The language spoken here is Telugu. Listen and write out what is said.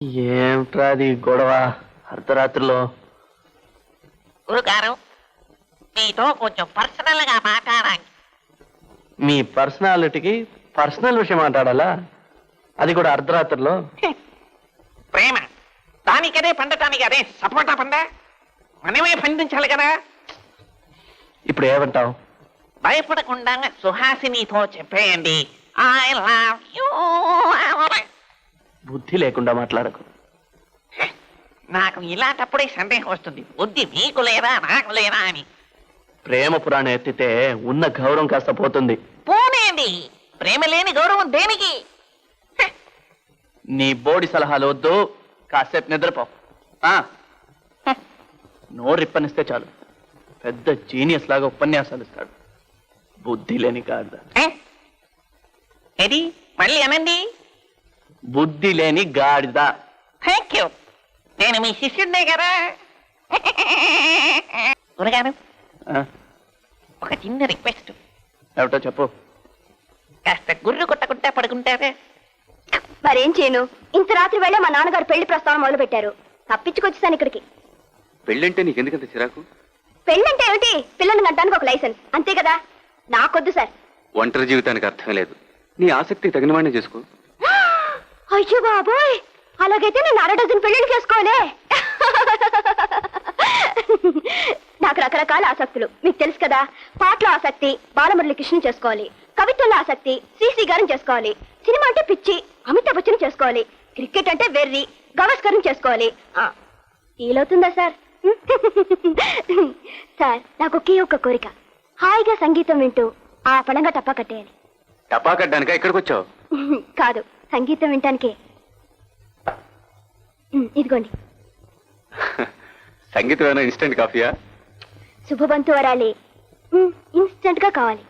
ఏమిట్రాది గొడవ అర్ధరాత్రిలో? గురుగారు, మీతో కొంచెం పర్సనల్ గా మాట్లాడాలి. మీ పర్సనాలిటీకి పర్సనల్ విషయం మాట్లాడాలా? అది కూడా అర్ధరాత్రిలో? ప్రేమ దానికదే పండటానికి అదే సపోటా పండ మనమే పండించాలి కదా. ఇప్పుడు ఏమంటావు? భయపడకుండా సుహాసినితో చెప్పేయండి, ఐ లవ్ యూ. బుద్ధి లేకుండా మాట్లాడకు. నాకు ఇలాంటప్పుడే సందేహం వస్తుంది, బుద్ధి మీకు లేదా నాకు లేదా అని. ప్రేమ పురాణం ఎత్తితే ఉన్న గౌరవం కాస్త పోతుంది. పోనేండి, ప్రేమ లేని గౌరవం దేనికి? నీ బోడి సలహాలు వద్దు, కాసేపు నిద్రపో. నోరు రిప్పనిస్తే చాలు, పెద్ద జీనియస్ లాగా ఉపన్యాసాలు ఇస్తాడు. బుద్ధి లేని గాడిద. ఏది మళ్ళీ అనండి. బుద్ధి లేని గాడిద. థ్యాంక్ యూ, నేను మీ శిష్యుడినే కదా. గురుగారు, ఒక చిన్న రిక్వెస్ట్. ఏమిటో చెప్పు. కాస్త గుర్రు కొట్టకుండా పడుకుంటారా? మరేం చేయను, ఇంత రాత్రి వేళ మా నాన్నగారు పెళ్లి ప్రస్తావన మొదలు పెట్టారు. తప్పించుకొచ్చేసాను ఇక్కడికి. పెళ్ళంటే నీకెందుకంత చిరాకు? పెళ్ళంటే ఏమిటి? పిల్లల్ని గంటానికి ఒక లైసెన్స్, అంతే కదా. నాకొద్దు సార్. ఒంటరి జీవితానికి అర్థం లేదు. నీ ఆసక్తికి తగిన వాడిని చేసుకో. అయ్యో బాబోయ్, అలాగైతే నేను 6 డజన్ పెళ్లిళ్ళు చేసుకోలే. నాకు రకరకాల ఆసక్తులు మీకు తెలుసు కదా. పాటలో ఆసక్తి బాలమురళి కృష్ణ చేసుకోవాలి, కవిత్వంలో ఆసక్తి శ్రీశ్రీ గారిని చేసుకోవాలి, సినిమా అంటే పిచ్చి అమితాబ్ బచ్చన్ చేసుకోవాలి, క్రికెట్ అంటే వెర్రి గవాస్కర్ని చేసుకోవాలి. వీలవుతుందా సార్? సార్, నాకు ఒకే ఒక కోరిక, హాయిగా సంగీతం వింటూ ఆ పడంగా టప్పా కట్టేయాలి. టపా కట్టడానికా ఇక్కడికి వచ్చావు? కాదు, సంగీతం వినటానికే. ఇదిగోండి. సంగీతం ఇన్స్టెంట్ కాఫీయా? శుభబంతు వరాలి, ఇన్స్టెంట్ గా కావాలి.